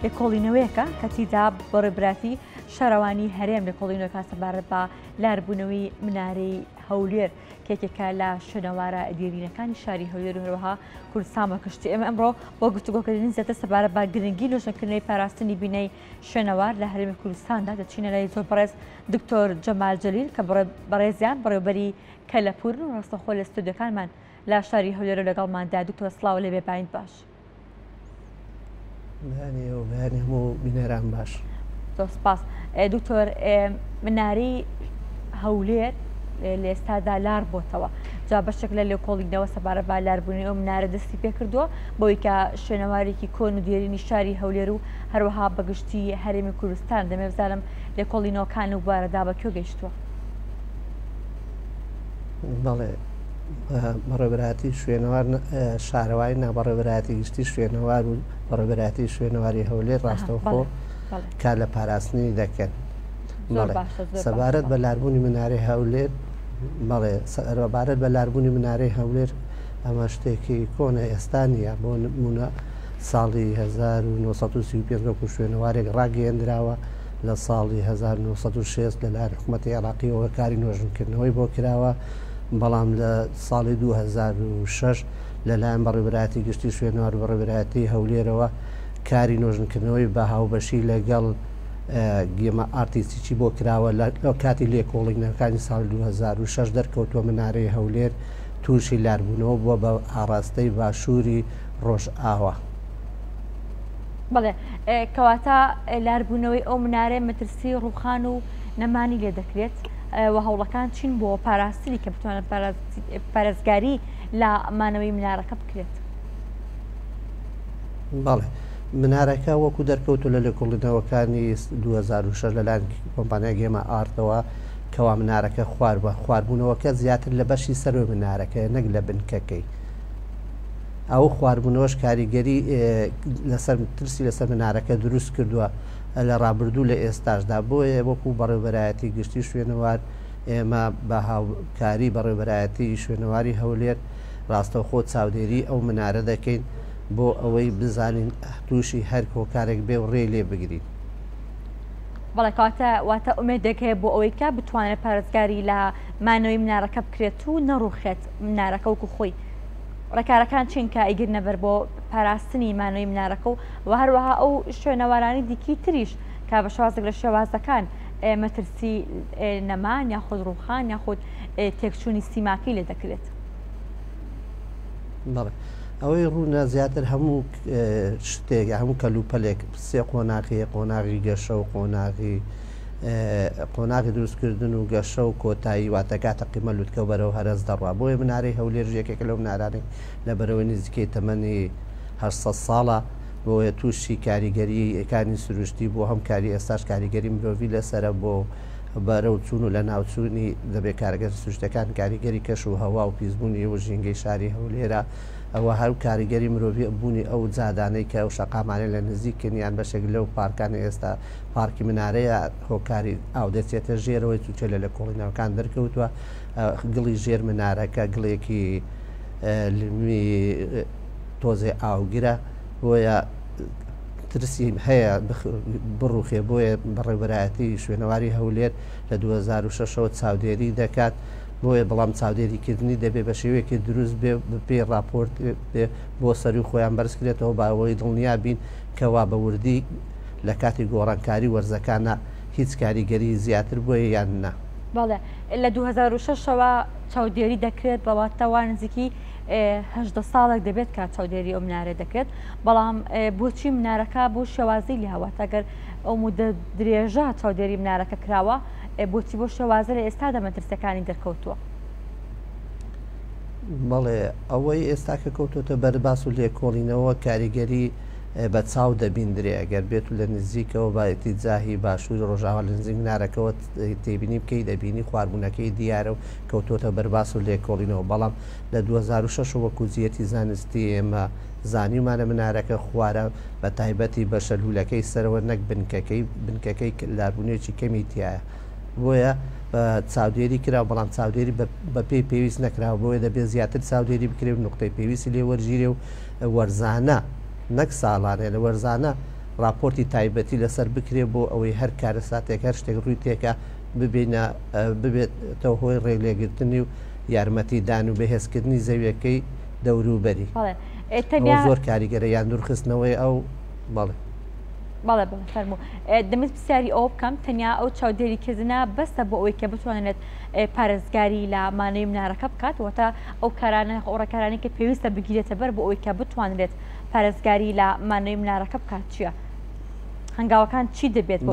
لێکۆڵینەوەیەکە کە تیدا بەڕێبراتی شارەوانی هەرێم لێکۆڵینەوەکە سەبارەت بە لاربوونەوەی منارەی هەولێر کێکێکە لە شوێنەوارە دیێرینەکانی شاری هەولێر و هەروەها کوردستان بەکشتی. ئێمە ئەمڕۆ بۆ گفتوگۆکردنی زیاتر سەبارەت بە گرنگی لۆژنەکردنەوەی پاراستنی بینەی شوێنەوار لە هەرێمی کوردستاندا دەچینە لای زۆر بەڕێز دکتۆر جەمال جەلیل کە بەڕێزیان بەڕێوەبەری کەلەپورن و ڕاستەخۆ لە ستودیۆکانمان لە شاری هەولێر لەگەڵماندا. دکتۆر سڵاو لێ بێ باش. بەیانی هەموو بینەران باش. زۆر سپاس. دکتۆر منارەی هەولێر لە ئێستادا لار بۆتەوە، جا بەشێک لە لێکۆڵینەوە سەبارەت بە لاربوونی ئەو منارە دەستی پێ کردووە بۆی کە شوێنەوارێکی کۆن و دیێرینی شاری هەولێر و هەروەها بەگشتی هەرێمی کوردستان دەمێ بزانم لێکۆڵینەوەکان و بارەدا بە کوێ گەیشتووە؟ بەڵێ بەڕێوەبەراتی شوێنەوار شارەوای نابەڕێوەبەراتی گشتی شوێنەوار و بەڕێوەبەراتی شوێنەواری هەولێر ڕاستەوخۆ کار لە پاراستنی دەکەن. سەبارەت بە لاربوونی منارەی هەولێر بەڵێ سەبارەت بە لاربوونی منارەی هەولێر ئەمە شتێکی کۆنە ئێستا نیە. بۆ نمونە ساڵی 1935 وەکو شوێنەوارێک ڕاگەیەندراوە لە ساڵی 1960 لەلایەن حکوومەتی عێراقیەوە کاری نوێژنکردنەوەی بۆ کراوە، بەڵام لە ساڵی 2006 لەلایەن بەڕێوەبەراتی گشتی شوێنەوار بەڕێوەبەراتی هەولێرەوە کاری نوێژنکردنەوەی بە هاوبەشی لەگەڵ گێمە ئارتیستیی بۆ کراوە لە کاتی لێکۆڵینەکانی ساڵی 2006 دەرکەوتووە منارەی هەولێر تووشی لاربوونەوە بووە بە ئاڕاستەی باشووری ڕۆژئاوا. بەڵێ کەواتە لاربوونەوەی ئەو منارێ مەترسی ڕووخان و نەمانی لێ دەکرێت و هەوڵەکان چین بۆ پاراستنی کە بتوانێت پارێزگاری لە مانەوەی منارەکە بکرێت. بەڵێ منارەکە وەکو دەرکەوتو لە لێکۆڵینەوەکانی 2006 لەلایەن کۆمپانیای گێمە ئارتەوە کەوا منارەکە خواردبوونەوەکە زیاتر لە بەشی سەرۆ منارەکە نەک لە بنکەکەی. ئەو خواردبوونەوەش کاریگەری لەسەر ترسی لەسەر منارەکە دروست کردووە لە ڕابردوو لە ئێستاشدا. بۆیە وەکو بەڕێوەبەرایەتی گشتی شوێنەوار ئێمە بە هاوکاری بەڕێوەبەرایەتی شوێنەواری هەولێر ڕاستەوخۆ چاودێری ئەو منارە دەکەین بۆ ئەوەی بزانین تووشی هەر کۆکارێک بێ و ڕێ لێ بگرین. بەڵێ واتە ئومێدێک هەیە بۆ ئەوەی کە بتوانێت پارێزگاری لە مانەوەی منارەکە بکرێت و نەڕوخێت منارەکە وەکو خۆی. ڕێکارەکان چین کە ئیگر نەبەر بۆ پاراستنی مانەوەی منارەکە و هەروەها ئەو شوێنەوارانی دیکی تریش کا بە شوازێک لە شێوازەکان مەترسی نەمان یاخود ڕووخان یاخود تێکچوونی سیماکی لێ دەکرێت. بەڵێ ئەوەی ڕوونە زیاتر هەموو شتێک هەموو کەلوپەلێک سێ قۆناغی قۆناغی گەشە و قۆناغی دروستکردن و گەشە و کۆتایی واتەکاتە قیمە لوتکە بەرەو هەرز دەڕوا. بۆیە منارەی هەولێر ژێکێک لەو منارانێک لە بەرەوەی نزیکەی تەمەنی 800 ساڵە بۆیە تووشی کاریگەریەکانی سروشتی بۆ هەم کاری ئێستاش کاریگەری مرۆڤی لەسرە بۆ بەرەو چوون و لە ناوچوونی دەبێت کارگەر سروشتەکان کاریگەری کەش و هەوا و پیسبوونی و ژینگەی شاری هەولێرە ئەوە هەر کاریگەری مرۆڤی بوونی ئەو جادانەی کە ئەو شەقامانە لە نزیکردنیان بەشێک لەو پارکانی ئێستا پارکی منارەیە هۆکاری ئاودەچێتە ژێرەوەی چوچێلە لە کۆڵینەوەکان دەرکەوتووە. گڵی ژێر منارەکە گڵێکی لمی تۆزێ ئاوگرە بۆیە ترسی هەیە بڕوخێ. بۆیە بەڕێوەبەرایەتی شوێنەواری هەولێر لە 2006ەوە چاودێری دەکات. بۆیە بەڵام چاودێریکردنی دەبێت بە شێوەیەکی دروست بێ پێ راپۆرت بۆ سەری خۆیان بەرزکرێتەوە باەوەی دڵنیا بین کەوا بە وردی لە کاتی گۆڕانکاری وەرزەکانە هیچ کاریگەری زیاتر بۆیە یان نە. بەڵێ لە 2006ەوە چاودێری دەکرێت بەواتەوە نزیکی 18 ساڵێک دەبێت کە چاودێری ئەو منارە دەکرێت. بەڵام بۆچی منارەکە بۆ شێوازی لە هەواتەگەر ئەو مودە درێژە چاودێری منارەکە کراوە بۆچی بۆ شێوازە لە ئێستادا مەترسەکانی دەرکەوتووە؟ بەڵێ ئەوەی ئێستا کە کەوتۆتە بەرباس و لێکۆڵینەوە کاریگەری بە چاو دەبیندرێ ئەگەر بێت و لە نزیکەوە باەتی جاهی باشووری ڕۆژاوا لە نزیک منارەکەەوە تێبینی بکەی دەبینی خواردبوونەکەی دیارە و کەوتۆتە بەرباس و لێکۆڵینەوە. بەڵام لە 2006 وەکو جیەتی زانستی ئێمە زانیمانە منارەکە خوارە بە تایبەتی بە شەلولەکەی سەرەوە نەک بنکەکەی لابوونێکی کەمی تایە. بۆیە چاودێری کرا بەڵام چاودێری بە پێی پێویست نەکراوە. بۆیە دەبێت زیاتر چاودێری بکرێت و نقطەی پێویستی لێ وەرگیرێ و وەرزانە نەک ساڵانێ لە وەرزانە راپۆرتی تایبەتی لەسەر بکرێ بۆ ئەوەی هەر کارە ساتێک هەر شتێک ڕووی تێکە ببێتەوە هۆی ڕێگلێگرتنی و یارمەتیدان و بەهێزکردنی زەویەکەی دەوروبەری زۆر کاریگەرە یان دوورخستنەوەی ئەو بەڵێ بەڵێ فەرموو دەمەست پرسیاری ئەوە بکەم تەنیا ئەو چاودێریکردنە بەستە بۆ ئەوەی کە بتوانێت پارێزگاری لە مانەوەی منارەکە بکات وەتا ئەو کارانە ڕێکارانی کە پێویستە بگیرێتە بەر بۆ ئەوەی کە بتوانێت پارێزگاری لە مانەوەی منارەکە بکات چییە؟ هەنگاوەکان چی دەبێت بۆ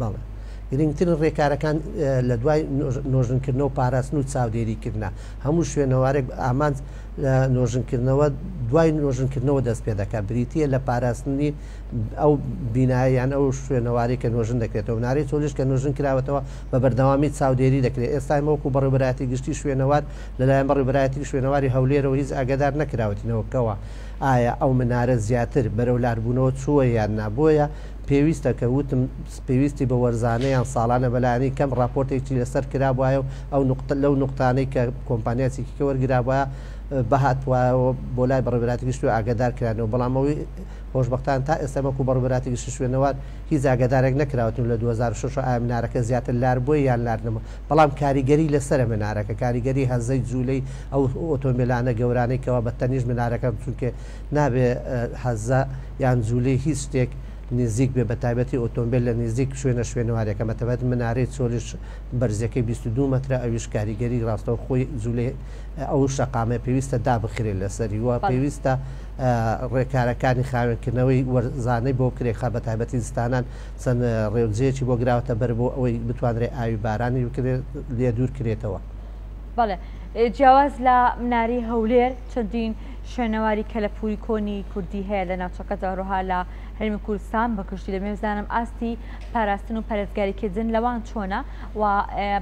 بەڵێ گرنگترین ڕێکارەکان لە دوای نۆژنکردنەوە و پاراستن و چاودێریکردە هەموو شوێنەوارێک ئامانج نۆژنکردنەوە دوای نۆژنکردنەوە دەست پێ دەکات بریتە لە پاراستنی ئەو بینایان ئەو شوێنەواری کە نۆژن دەکرێتەوە ناری تۆلیش کە نۆژن کراوەتەوە بە بەردەوامی چاودێری دەکرێت ئێستا مەوەکو بەڕێوەبەراتی گشتی شوێنەوار لەلایەن بەڕێوەبەراتی شوێنەواری هەولێرەوە هیچ ئاگادار نەکراوەتینەوەکەوە ئایا ئەو منارە زیاتر بەرەو لاربوونەوە چووە یان نابۆیە پێویستە کە وتم پێویستی بە وەرزانەیان ساڵانە بەلایانی کەم راپۆرتێکی لەسەر کرابواە و ئەو لەو نقطانەی کە کۆمپانیاچێکی وەرگرابواە بەهاتوایەوە بۆ لای بەڕێوەبەراتی گشتی و ئاگادار کرانەوە بەڵام ئەوەی خۆشبەختان تا ئێستامەکو بەڕێوەبەراتی گشتی شوێنەوار هیچ ئاگادارێک نەکراوەتن لە 2006 ئایا منارەکە زیاتر لار بۆی یان لاردنەوە بەڵام کاریگەری لەسرە منارەکە کاریگەری هەزەی جوولەی ئەو ئۆتۆمبیلانە گەورانەی کەەوە بە تەنیژ منارەکە چونکە نابێ هەزە یان جوولەی هیچ شتێک نزیک بێ بە تایبەتی ئۆتۆمبیل لە نزیک شوێنەوارەکە مەتەبەت منارەی چۆلیش بەرزەکەی 22 مەترە ئەویش کاریگەری ڕاستەوە خۆی جوولێ ئەو شەقامە پێویستە دابخرێت لەسەری وە پێویستە ڕێکارەکانی خاوێنکردنەوەی وەرزانەی بۆ کرێخا بە تایبەتی زستانان چەند ڕێوجەیەکی بۆ گراوەتە بەر بۆ ئەوەی بتوانرێت ئاوی بارانی بکرێت لێ دوور کرێتەوە. بەڵێ جیاواز لە مناری هەولێر چەندین شوێنەواری کەلەپوری کۆنی کوردی هەیە لە ناوچەکە داڕۆها لە هەرێمی کوردستان بەکشتی دەمێ بزانم ئاستی پاراستن و پارێزگاریکردن لەوان چۆنە و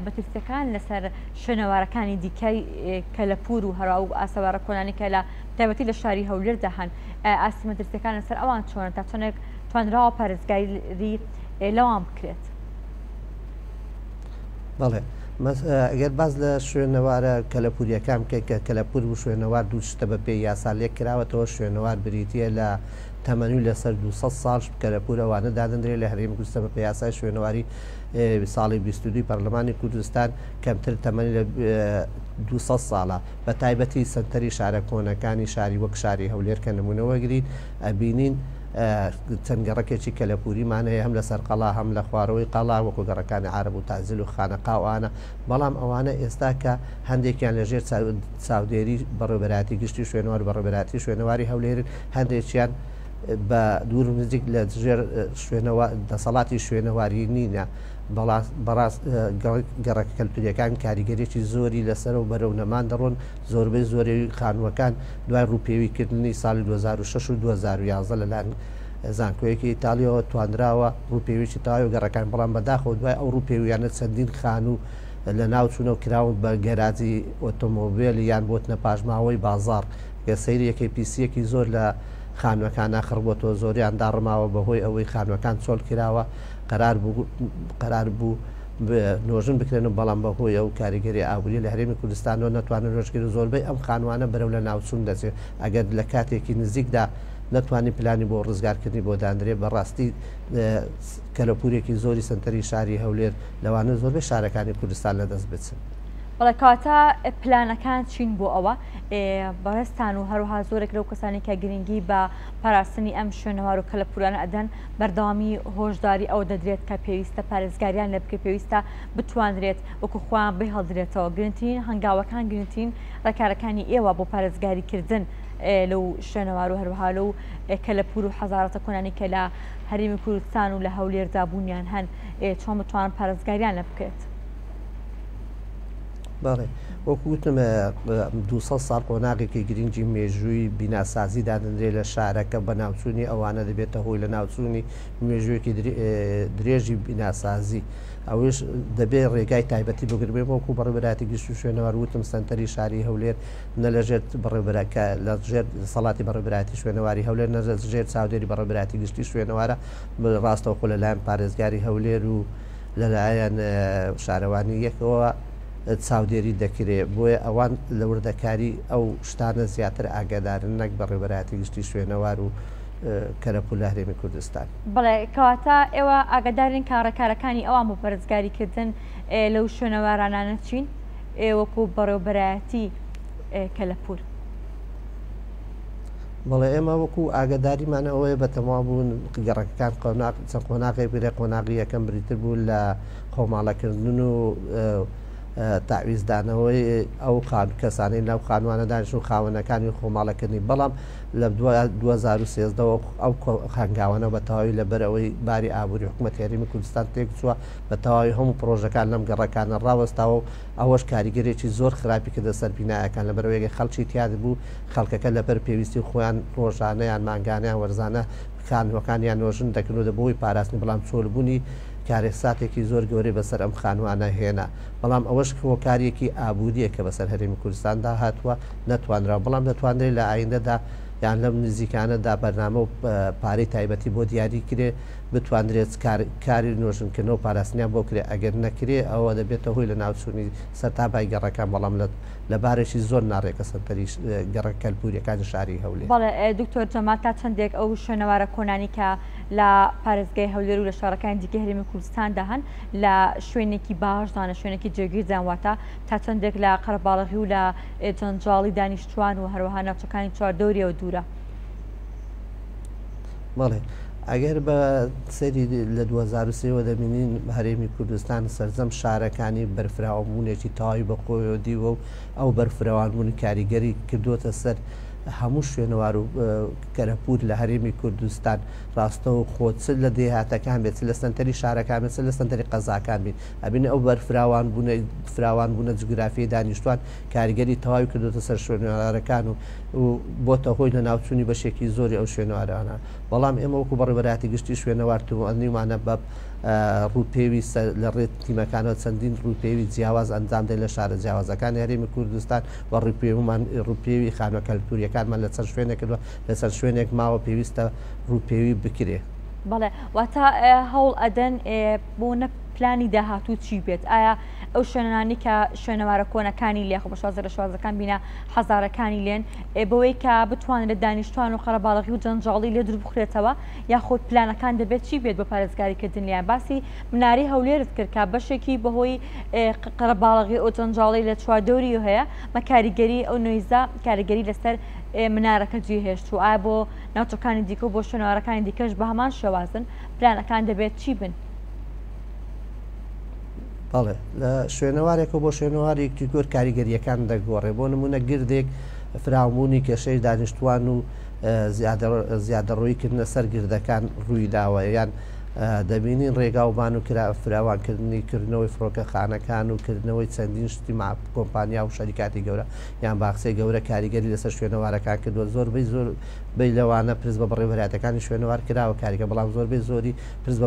بەترسەکان لەسەر شوێنەوارەکانی دیکەی کەلەپور و هەرا و ئاسەوارە کۆنانی کە لە تایبەتی لە شاری هەولێر دەهەن ئاستی مەترسەکان لەسەر ئەوان چۆنە تا چۆنێک توانراوە پارێزگاری لەوان بکرێت. بەڵێ ئەگەر باز لە شوێنەوارە کەلەپوریەکان بکەیت کە کەلەپور و شوێنەوار دوو شتە بە پێی یاسا لێک کراوەتەوە شوێنەوار بریتە لە تەمەنی لەسەر 200 ساڵ کەلەپور ئەوانە دادەندرێت لە هەرێمی کوردستان بە یاسای شوێنەواری ساڵی 22 پەرلەمانی کوردستان کەمتر تەمەنی لە 200 ساڵە بە تایبەتی سەنتەری شارە کۆنەکانی شاری وەک شاری هەولێر کە نمونەوەگرین ئەبینین چەند گەڕەکێکی کەلەپوریمان هەیە هەم لەسەر قەڵا هەم لە خوارەوەی قەڵا وەکو گەڕەکانی عارەب و تازیل و خانەقاوانە بەڵام ئەوانە ئێستا کە هەندێکیان لەژێر چاودێری بەڕێوەبەراتی گشتی شوێنەوار بەڕێوەبەراتی شوێنەواری هەولێرن هەندێکیان بە دوور نزیک لە ژێر دەسەڵاتی شوێنەواری نینە بەڕاست گەڕەکە کەلتوریەکان کاریگەرێکی زۆری لەسەر و بەرەو نەمان دەڕۆن زۆربەی زۆری خانووەکان دوای ڕووپێویکردنی ساڵی 2006 و 2011 لەلایەن زانکۆیەکی ئیتالیەوە توانراوە ڕووپێویی تاوای و گەڕەکان بەڵام بەداخەوە دوای ئەو ڕووپێویانە چەندین خان و لە ناوچوونە و کراون بە گەراجی ئۆتۆمۆبیل یان بۆتنە پاژماوەی بازار کە سەیرێکی پیسیەکی زۆر لە خانوەکان ناخڕبۆتەوە زۆریان داڕماوە بەهۆی ئەوەی خانوەکان چۆل کراوە قەرار بوو نۆژن بکرێن و بەڵام بەهۆی ئەو کاریگەری ئابووری لە هەرێمی کوردستانەوە نەتوانن ڕۆژگەری زۆربەی ئەم خانوانە بەرەو لە ناوچوون دەچێت ئەگەر لە کاتێکی نزیکدا نەتوانانی پلانی بۆ ڕزگارکردنی بۆ دانرێ بەڕاستی کەلەپورێکی زۆری سنتەری شاری هەولێر لەوانە زۆربەی شارەکانی کوردستان لەدەست بچن. بەڵێ کاتە پلانەکان چین بۆ ئەوە بەڕێستان و هەروها زۆرێک لەو کەسانی کە گرنگی بە پاراستنی ئەم شوێنەوار و کەلەپورانە ئەدەن بەردەوامی هۆشداری ئەو دەدرێت کە پێویستە پارێزگاریان لە بکە پێویستە بتوانرێت وەکو خۆیان بێ هەڵدرێتەوە گرنگترین هەنگاوەکان گرنگترین ڕێکارەکانی ئێوە بۆ پارێزگاریکردن لەو شوێنەوار و هەروها لەو کەلەپور و حەزارەتە کۆنانی کە لە هەرێمی کوردستان و لە هەولێردا بوونیان هەن چۆن بتوانن پارێزگاریان لە بکرێت. بەڵێ وەکوتم 200 ساڵ قۆناغێکی گرنگی مێژووی بیناسازی دادەندرێت لە شارەکە بە ناوچوونی ئەوانە دەبێتە هۆی لە ناوچوونی مێژوویەکی درێژی بیناسازی ئەوش دەبێت ڕێگای تایبەتی بگربێ وەکو بەڕێوەبەراتی گشت و شوێنەوار وتم سنتەری شاری هەولێر نە لەژێر بەڕێوەبەرەکە لە ژێر سەڵاتی بەڕێوەبەراتی شوێنەواری هەولێر نە ژێر چاودێری بەڕێوەبەراتی گشتی شوێنەوارە ڕاستەوخۆ لەلایەن پارێزگاری هەولێر و لەلایەن شارەوانی یەکەوە چاودێری دەکرێت بۆیە ئەوان لە وردەکاری ئەو شتانە زیاتر ئاگادارن نەک بەڕێوەبەراتی گشتی شوێنەوار و کەرەپوو لە هەرێمی کوردستان. بەڵێ کەواتە ئێوە ئاگادارین کارەکارەکانی ئەوان بۆ پەرزگاریکردن لەو شوێنەوارانانە چین وەکو بەڕێوەبەرایەتی کەلەپور. بەڵێ ئێمە وەکو ئاگداریمانە ئەوەیە بە تەواو بوون گەڕەکەکان چەند قۆناغی بێ قۆناغی یەکەم بریتر بوو لە خۆماڵەکردن و تاویزدانەوەی ئەو کەسانی لەو خانوانە دانیش و خاوەنەکانی خۆماڵەکردنی بەڵام لە 2013 ئەو خەنگاوانە بە تەواوی لەبەرەوەی باری ئابووری حکوومەتی هەرێمی کوردستان تێک چووە بە تەواوی هەموو پرۆژەکان لەم گەڕەکانە ڕاوەستاوە و ئەوەش کاریگەرێکی زۆر خراپی کردە سەر بینایەکان لەبەرەوەیەکی خەڵکی تیاد بوو خەڵکەکە لەبەر پێویستی خۆیان ڕۆژانەیان مانگانیان وەرزانە خانوەکانیان نۆژن دەکردن و بۆی پاراستنی بەڵام چۆلبوونی کارێساتێکی زۆر گەورەی بەسەر ئەم خانوانە هێنا بەڵام ئەوەش کۆکارێکی ئابووریە کە بەسەر هەرێمی کوردستاندا هاتووە نەتوانرا بەڵام دەتوانرێت لە ئایندەدا یان لەم نزیکانەدا بەرنامە و پارەی تایبەتی بۆ دیاری کرێ بتوانرێت کاری نۆژنکردنەوە پاراستنیان بۆ کرێ ئەگەر نەکرێ ئەوە دەبێتە هۆی لە ناوچوونی سەرتابای گەڕەکان بەڵام لە بارێکی زۆر ناڕێکە سەرپەری گەڕە کەلپوریەکانی شاری هەولێر. بەڵێ دکتۆر جەمال تا چەندێک ئەو شوێنەوارە کۆنانی کە لە پارێزگای هەولێر و لە شارەکانی دیکە هەرێمی کوردستاندا هەن لە شوێنێکی باشدانە شوێنێکی جێگیرجان واتە تا چەندێک لە قەرەباڵغی و لە جەنجاڵی دانیشتوان و هەروەها ناوچەکانی چواردەوریەوە دوورە. بەڵێ ئەگەر بە سەری لە 2023 دەبینین هەرێمی کوردستان سەرجەم شارەکانی بەرفراوبوونێکی تاوی بەخۆیەوە دیوە و ئەو بەرفراوانبوونی کاریگەری کردوتە سەر هەموو شوێنەوار و کەرەپور لە هەرێمی کوردستان ڕاستە و خۆچ لە دێهاتەکان بێت لە سنتەری شارەکان بێت لە سنتەری قەزاکان بین ئەبینە ئەو بەرفراوان بوونە جوگرافیی دانیشتوان کاریگەری تەواوی کردوتە سەر شوێنەوارەکان و بۆتە هۆی لە ناوچوونی بەشێکی زۆری ئەو شوێنەوارانە بەڵام ئێمە وەکو بەڕێوەبەراتی گشتی شوێنەوارتوانیمانە بە ڕووپێوی لە ڕێت تیمەکانەوە چەندین ڕووپێوی جیاواز ئەنجامدەی لە شارە جیاوازەکانی هەرێمی کوردستان و ڕووپێوی خانوە کەلتوریەکانمان لە چەند شوێنێک کردووە لەسەر شوێنێک ماوە پێویستە ڕووپێوی بکرێ. بەڵێ واتە هەوڵ ئەدەن بۆ نە پلانی داهاتوو چی بێت ئایا ئەو شوێنانی کە شوێنەوارە کۆنەکانی لێ خۆ بە شازەکان بینە حەزارەکانی لێن بەوەی کە بتوانێت دانیشتوان و قەرەباڵغی و جەنجاڵی لێ دوور بخرێتەوە یاخۆ پلانەکان دەبێت چی بێت بە پارێزگاریکردن لیان باسی مناری هەولێرت کرد کە بەشێکی بەهۆی قەرەباڵغی ئەو جەنجاڵی لە چواردەوری هەیە مە کاریگەری ئەو نوێیزە کاریگەری لەسەر منارەکە جێهێشت و ئایا بۆ ناوچەکانی دیکە و بۆ شوێنەوارەکانی دیکەش بە هەمان شێوازن پلانەکان دەبێت چی بن؟ بەڵێ لە شوێنەوارێکە بۆ شوێنەوارێکی گۆر کاریگەریەکان دەگۆڕێ بۆ نمونە گردێک فراومبوونی کێشەی دانیشتوان و زیادەڕۆیکردنە سەر گردەکان ڕووی داوە یان دەبینین ڕێگاوبان و فراوانکردنی کردنەوەی فڕۆکەخانەکان و کردنەوەی چەندین شتی کۆمپانیا و شەریکاتی گەورە یان باخسەی گەورە کاریگەری لەسەر شوێنەوارەکان کردووە زۆربەی لەوانە پرس بە بەڕێوەبەراتەکانی شوێنەوار کراوە کاریگە بەڵام زۆربەی زۆری پرس بە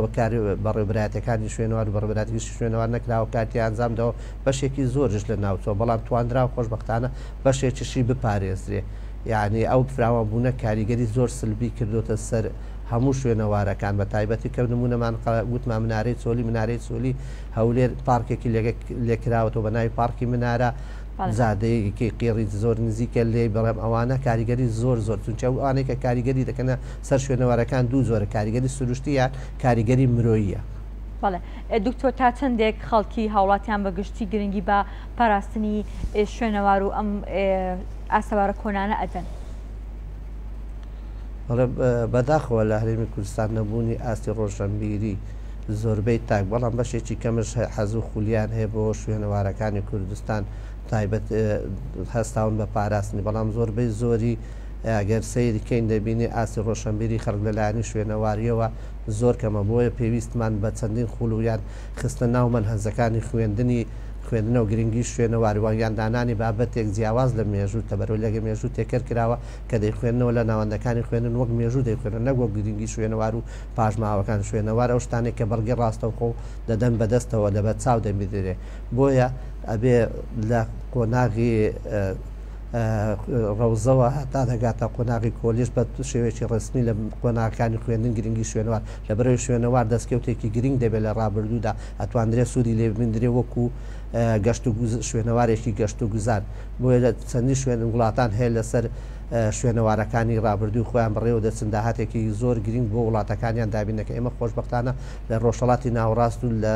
بەڕێوەبەراتەکانی شوێنەوار و بەڕێوەبەراتی شوێنەوار نەکراوە کاتی ئەنجامدەوە بەشێکی زۆرش لە ناوچەوە بەڵام توانراوە خۆشبەختانە بەشێکیشی بپارێزرێ یعنی ئەو فراوانبوونە کاریگەری زۆر سلبی کردوتە سەر هەموو شوێنەوارەکان بە تایبەتی کە نمونەمان گوتمان منارەی چۆلی هەولێر پارکێکی لێکراوەتەوە بە ناوی پارکی منارە زادەیەکی قێڕی زۆر نزیکە لێ بەڵام ئەوانە کاریگەری زۆر چونچە ئەوانەی کە کاریگەری دەکەنە سەر شوێنەوارەکان دوو زۆرە کاریگەری سروشتی یان کاریگەری مرۆییە. بەڵێ دکتۆر تا چەندێک خەڵکی هاوڵاتیان بە گشتی گرنگی بە پاراستنی شوێنەوار و ئەم ئاسەوارە کۆنانە ئەدەن؟ بەداخەوە لە هەرێمی کوردستان نەبوونی ئاستی ڕۆژەمبیری زۆربەی تاک بەڵام بەشێکی کەمش حەز و خولیان هەیە بۆ شوێنەوارەکانی کوردستان تایبەت هەستاون بە پاراستنی بەڵام زۆربەی زۆری ئەگەر سەیریکەین دەبینی ئاستی ڕۆشنبیری خەڵک لەلایەنی شوێنەواریەوە زۆر کەمە بۆیە پێویستمان بە چەندین خوڵویان خستە ناو مەنهەجەکانی خوێندنەوە گرنگی شوێنەواریوان یان دانانی بابەتێک جیاواز لە مێژوو تەبەرەوەی لەگە مێژوو تێکەر کراوە کە دەیخوێنەوە لە ناوەندەکانی خوێنن وەک مێژوو دەیخوێنن نەگوە گرنگی شوێنەوار و پاژماوەکان شوێنەوار ئەو شتانێک کە بەڵگەی ڕاستەوخۆ دەدەن بەدەستەوە لە بە چاو دەمیدرێ بۆیە ئەبێ لە قۆناغی ڕەوزەوە هەتا دەگاتە قۆناغی کۆلیژ بە شێوێکی ڕستنی لە قۆناغەکانی خوێندن گرنگی شوێنەوار لە بەرەوەی شوێنەوار دەستکەوتێکی گرنگ دەبێت لە ڕابردوودا ئەتوانرێت سوودی لێ بمێنرێ وەکو گەشت و شوێنەوارێکی گەشت و گوزار بۆیە چەندی شوێن وڵاتان هەیە لەسەر شوێنەوارەکانی ڕابردوو خۆیان بڕێوە دەچن داهاتێکی زۆر گرنگ بۆ وڵاتەکانیان دابینەکە ئێمە خۆشبەختانە لە ڕۆژهەڵاتی ناوەڕاست و لە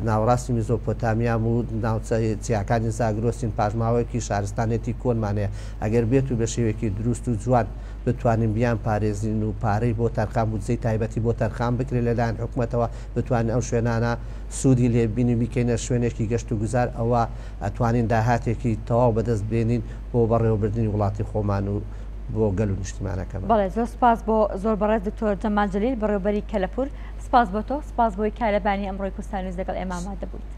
ناوەڕاستی میزۆپۆتامیا و ناوچە چیاکانی زاگرۆسین پاژماوەیەکی شارستانێتی کۆنمانەیە ئەگەر بێت و بە شێوێکی دروست و جوان بتوانین بیان پارێزین و پارەی بۆ تەرخان بودجەی تایبەتی بۆ تەرخان بکرێت لەلایەن حکوومەتەوە بتوانین ئەو شوێنانە سوودی لێبینی بیکەینە شوێنێکی گەشت و گوزار ئەوە ئەتوانین داهاتێکی تەواو بەدەست بێنین بۆ بەڕێوەبردننی وڵاتی خۆمان و بۆ گەل و نیشتیمانەکەمان. بەڵێ زۆر سپاس بۆ زۆر بەڕێز دکتۆر جەمال جەلیل بەڕێوەبەری کەلەپور. سپاس بۆ تۆ، سپاس بۆی کارەبانی ئەمڕۆی کوردستان نیوز لەگەڵ ئێمە ئامادە بوویت.